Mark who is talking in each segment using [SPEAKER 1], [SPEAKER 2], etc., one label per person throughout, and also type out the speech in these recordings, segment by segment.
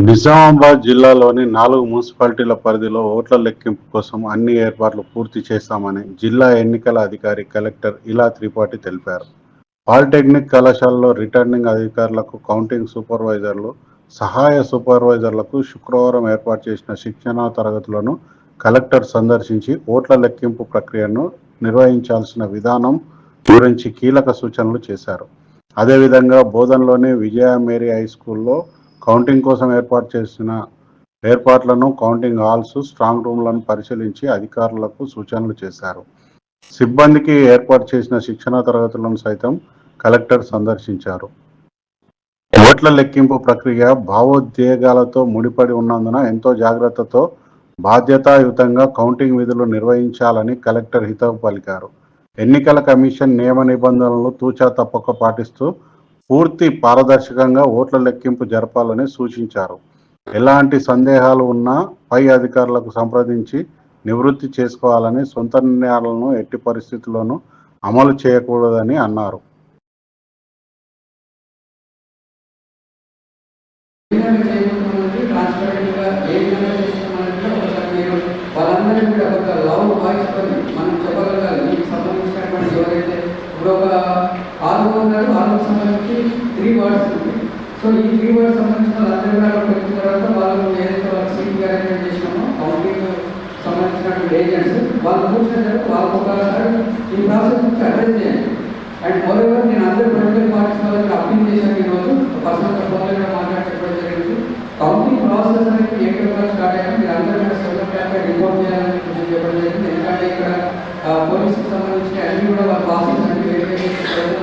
[SPEAKER 1] నిజామాబాద్ జిల్లాలోని 4 మున్సిపాలిటీల పరిధిలో ఓట్ల లెక్కింపు కోసం అన్ని ఏర్పాట్లు పూర్తి చేశామని జిల్లా ఎన్నికల అధికారి కలెక్టర్ ఇలా త్రిపాఠి తెలిపారు. పాలిటెక్నిక్ కళాశాలలో రిటర్నింగ్ అధికారులకు, కౌంటింగ్ సూపర్వైజర్లు, సహాయ సూపర్వైజర్లకు శుక్రవారం ఏర్పాటు చేసిన శిక్షణా తరగతులను కలెక్టర్ సందర్శించి ఓట్ల లెక్కింపు ప్రక్రియను నిర్వహించాల్సిన విధానం గురించి కీలక సూచనలు చేశారు. అదేవిధంగా బోధన్లోని విజయ మేరీ హైస్కూల్లో కౌంటింగ్ కోసం ఏర్పాటు చేసిన ఏర్పాట్లను, కౌంటింగ్ హాల్స్, స్ట్రాంగ్ రూమ్లను పరిశీలించి అధికారులకు సూచనలు చేశారు. సిబ్బందికి ఏర్పాటు చేసిన శిక్షణా తరగతులను సైతం కలెక్టర్ సందర్శించారు. ఓట్ల లెక్కింపు ప్రక్రియ భావోద్వేగాలతో ముడిపడి ఉన్నందున ఎంతో జాగ్రత్తతో, బాధ్యతాయుతంగా కౌంటింగ్ విధులు నిర్వహించాలని కలెక్టర్ హితవు పలికారు. ఎన్నికల కమిషన్ నియమ నిబంధనలను తూచా తప్పక పాటిస్తూ పూర్తి పారదర్శకంగా ఓట్ల లెక్కింపు జరపాలని సూచించారు. ఎలాంటి సందేహాలు ఉన్నా పై అధికారులకు సంప్రదించి నివృత్తి చేసుకోవాలని, సొంత నిర్ణయాలను ఎట్టి పరిస్థితుల్లోనూ అమలు చేయకూడదని అన్నారు.
[SPEAKER 2] సో ఈ 3 వర్డ్స్ సంబంధించిన వాళ్ళందరూ వచ్చిన తర్వాత వాళ్ళు ఏదైతే వాళ్ళ సీట్ అరేంజ్మెంట్ చేసినామో కౌంటింగ్ సంబంధించినటువంటి ఏజెంట్స్ వాళ్ళు కూర్చున్న తర్వాత వాళ్ళకు ఒకసారి ఈ ప్రాసెస్ నుంచి అడ్రస్ చేయండి. అండ్ మోరెవర్ నేను అందరూ పొలిటికల్ పార్టీస్ వాళ్ళకి అప్పీల్ చేశాను. ఈరోజు పర్సనల్గా ఫోన్లో మాట్లాడి చెప్పడం జరిగింది. కౌంటింగ్ ప్రాసెస్ అనేది 8 o'clock స్టార్ట్ అయ్యాక మీరు అందరూ కూడా 7 o'clock రిపోర్ట్ చేయాలని చెప్పడం జరిగింది. ఎందుకంటే ఇక్కడ పోలీసుకి సంబంధించిన అన్ని కూడా వాళ్ళ ప్రాసెస్ అన్ని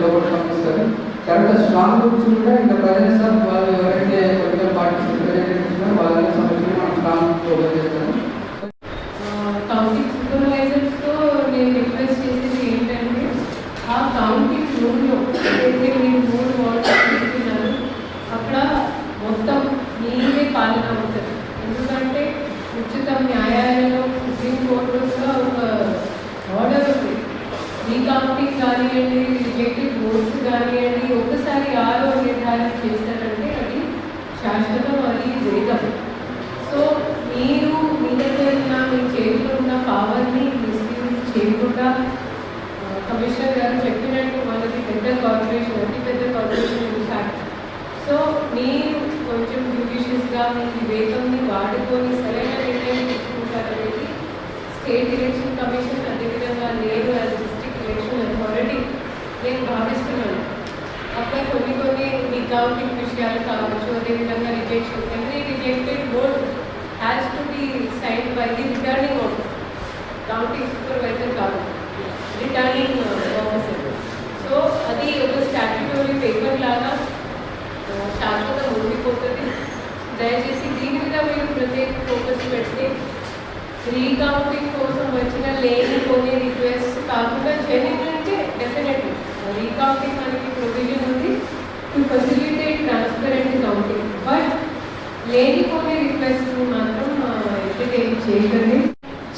[SPEAKER 2] లోపల పంపిస్తారు. తర్వాత స్ట్రాంగ్ రూమ్స్ కూడా ఇంకా ప్రజెన్స్ ఆఫ్ వాళ్ళు ఎవరైతే పొలిటికల్ పార్టీస్ రిప్రజెంటేటివ్స్ ఉన్నారో వాళ్ళకి సంబంధించి మనం స్ట్రాంగ్ రూమ్స్ ఓపెన్ చేస్తాము.
[SPEAKER 3] కౌంటింగ్ సూపర్వైజర్స్తో నేను రిక్వెస్ట్ చేసేది ఏంటంటే ఆ కౌంటింగ్ రూమ్లో ఏదైతే మీరు 3 వార్డ్స్ తీసుకున్నారు అక్కడ మొత్తం మీరే పాలన అవుతుంది. ఎందుకంటే ఉచిత న్యాయాలయంలో సుప్రీంకోర్టులో కూడా ఒక ఆర్డర్ ఉంది. రీకౌంటింగ్ కానివ్వండి, రిజెక్టెడ్ ఓట్స్ కానివ్వండి, ఒకసారి ఆరో నిర్ధారణ చేశారంటే అది శాశ్వతం, అది వేదం. సో మీరు మీ దగ్గర ఉన్న మీ చేతిలో ఉన్న పవర్ని మిస్యూజ్ చేయకుండా, కమిషనర్ గారు చెప్పినట్టు మనది పెద్ద కార్పొరేషన్, అతి పెద్ద కార్పొరేషన్ ఇన్ఫాక్ట్. సో మీరు కొంచెం జ్యుడిషియస్గా మీ వేగంని వాడుకొని సరైన నిర్ణయం తీసుకుంటారనేది స్టేట్ ఎలక్షన్ కమిషన్, అదేవిధంగా నేను యాజ్ డిస్ట్రిక్ట్ ఎలక్షన్ అథారిటీ నేను భావిస్తున్నాను. అక్కడ కొన్ని రీకౌంటింగ్ విషయాలు కావచ్చు, అదేవిధంగా rejection, every rejected vote has to be signed by the returning officer, counting supervisor కాదు, రిటర్నింగ్ ఆఫీసర్. సో అది ఒక స్టాట్యూటరీ పేపర్ లాగా శాశ్వతం ఉండిపోతుంది. దయచేసి దీని మీద మీరు ప్రత్యేక ఫోకస్ పెడితే రీకౌంటింగ్ కోసం వచ్చిన లేనిపోని రిక్వెస్ట్ కాకుండా జెన్యూన్ అంటే డెఫినెట్లీ రీకౌంటింగ్ మనకి ప్రొవిజన్ ఉంది to facilitate transparent counting. But లేనిపోని రిక్వెస్ట్ మాత్రం ఎంటర్టైన్ చేయకండి.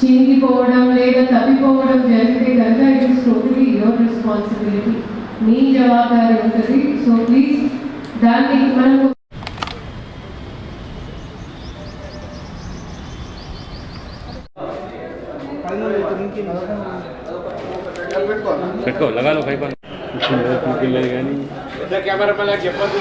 [SPEAKER 3] చింగిపోవడం లేదా తప్పిపోవడం జరిగితే కనుక it is totally your responsibility, మీ జవాబారి ఉంటుంది. సో ప్లీజ్ దాన్ని మనకు
[SPEAKER 4] పెట్టుకో లగాలో పైపు లేదు కానీ
[SPEAKER 5] కెమెరా మళ్ళీ చెప్పొద్దు.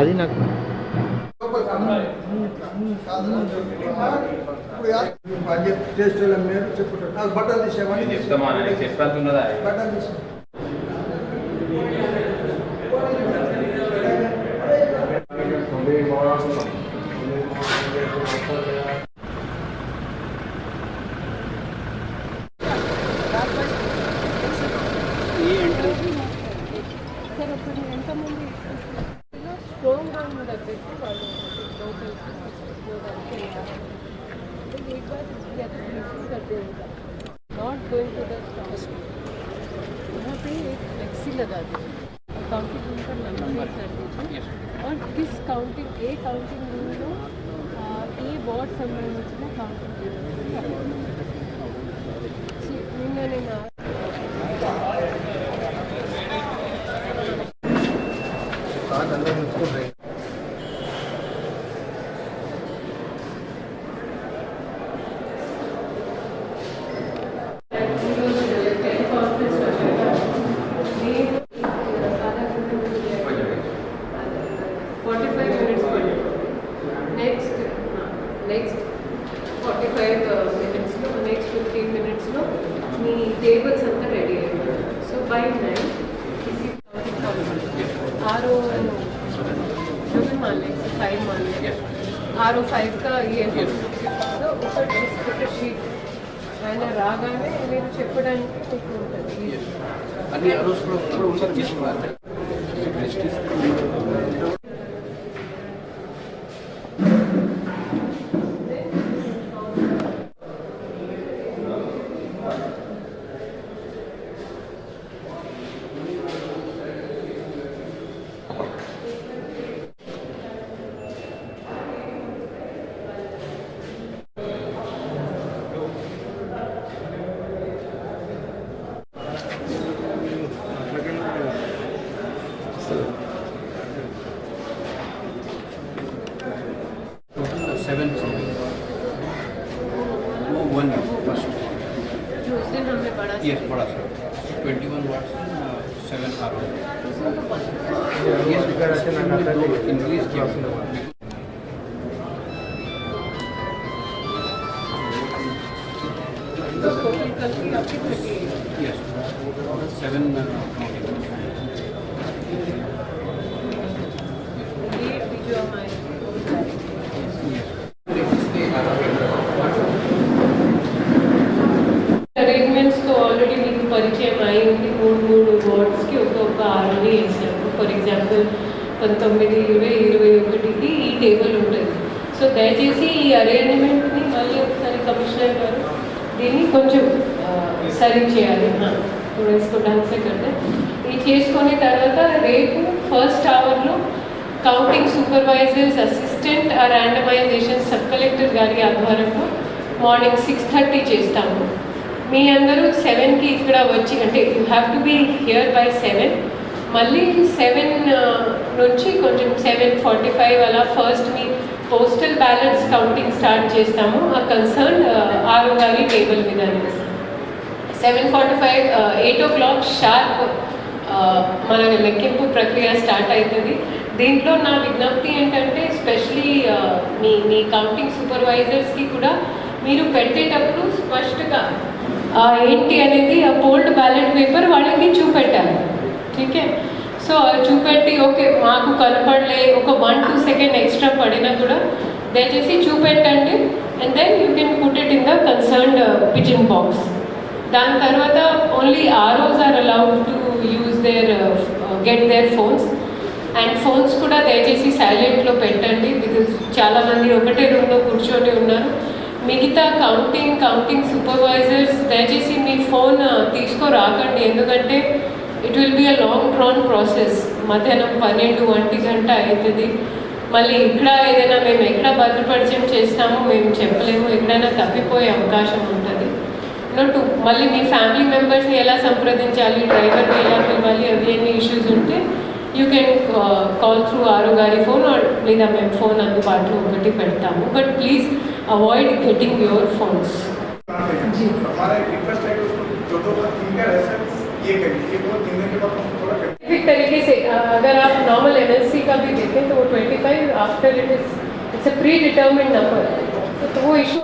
[SPEAKER 4] అది నాకు
[SPEAKER 5] బట్టలు తీసేవాడి చెప్తున్నదా బట్టలు తీసే
[SPEAKER 3] एक बार या तो ब्रीफिंग करते हैं उनका, not going to the stop, वहाँ पे एक फ्लेक्सी लगा दीजिए, काउंटिंग रूम का नंबर कर दीजिए और किस काउंटिंग रूमలో ఏ వార్డ్ సంబంధించిన కౌంటింగ్ నిన్న నేను నెక్స్ట్ 45 మినిట్స్లో నెక్స్ట్ 15 మినిట్స్లో మీ టేబుల్స్ అంతా రెడీ అయిపోయింది. సో బై 9 किसी RO जो भी मान लें 5 मान लें RO 5 का ये है. సో ఒక షీట్ ఆయన రాగానే మీరు చెప్పడానికి మీకు ఉంటుంది.
[SPEAKER 5] అన్ని అరోస్లో కూడా తీసుకోవాలి.
[SPEAKER 3] उस दिन हमने बड़ा
[SPEAKER 5] Yes, बड़ा sir 21 watts 7 RO. Yes, increase किया
[SPEAKER 3] तो टोटल कल की आपकी 38.
[SPEAKER 5] Yes, 7
[SPEAKER 3] ये भी जो हमारे అరేంజ్మెంట్స్తో ఆల్రెడీ మీకు పరిచయం అయింది. మూడు వార్డ్స్కి ఒక్కొక్క RO వేసాము. ఫర్ ఎగ్జాంపుల్ 19, 20, 21కి ఈ టేబుల్ ఉంటుంది. సో దయచేసి ఈ అరేంజ్మెంట్ని మళ్ళీ ఒకసారి కమిషనర్ గారు దీన్ని కొంచెం సరి చేయాలి. వేసుకోవడానికి కంటే ఇది చేసుకునే తర్వాత రేపు ఫస్ట్ అవర్లో కౌంటింగ్ సూపర్వైజర్స్ అసిస్టెంట్ ఆ ర్యాండమైజేషన్ సబ్ కలెక్టర్ గారి ఆధ్వర్యంలో మార్నింగ్ 6:30 చేస్తాము. మీ అందరూ 7కి ఇక్కడ వచ్చి అంటే you have to be here by 7. మళ్ళీ 7 నుంచి కొంచెం 7:45 అలా ఫస్ట్ మీ పోస్టల్ బ్యాలెట్స్ కౌంటింగ్ స్టార్ట్ చేస్తాము ఆ కన్సర్న్ RO గారి టేబుల్ మీద. 7:45 8 o'clock షార్ప్ మన లెక్కింపు ప్రక్రియ స్టార్ట్ అవుతుంది. దీంట్లో నా విజ్ఞప్తి ఏంటంటే స్పెషలీ మీ కౌంటింగ్ సూపర్వైజర్స్కి కూడా మీరు పెట్టేటప్పుడు స్పష్టంగా ఏంటి అనేది ఆ పోల్డ్ బ్యాలెట్ పేపర్ వాళ్ళకి చూపెట్టాలి. ఓకే, సో చూపెట్టి ఓకే మాకు కనపడలే ఒక 1-2 సెకండ్ ఎక్స్ట్రా పడినా కూడా దయచేసి చూపెట్టండి. And then you can put it in the concerned pigeon box. దాని తర్వాత only ROs are allowed to use get their phones. And phones కూడా దయచేసి సైలెంట్లో పెట్టండి. బికాజ్ చాలామంది ఒకటే రూమ్లో కూర్చొని ఉన్నారు. మిగతా కౌంటింగ్ సూపర్వైజర్స్ దయచేసి మీ ఫోన్ తీసుకురాకండి. ఎందుకంటే it will be a long drawn process. మధ్యాహ్నం 12-1 గంట అవుతుంది. మళ్ళీ ఇక్కడ ఏదైనా మేము ఎక్కడ భద్రపరిచయం చేస్తామో మేము చెప్పలేము. ఎక్కడైనా తప్పిపోయే అవకాశం ఉంటుంది. మళ్ళీ మీ ఫ్యామిలీ మెంబర్స్ని ఎలా సంప్రదించాలి, డ్రైవర్ని ఎలా పిలవాలి, అవి ఎన్ని ఇష్యూస్ ఉంటే you can call through RO గారి ఫోన్ లేదా మేము ఫోన్ అందుబాటులో ఒకటి పెడతాము. But please avoid getting your phones.
[SPEAKER 6] हमारा रिक्वेस्ट है कि उसको जो थिंकर है सर ये करिए कि वो 3 दिन के बाद हम थोड़ा
[SPEAKER 3] एक तरीके से अगर आप नॉर्मल MLC का भी देखें तो वो 25 after it's a pre determined number, तो वो इशू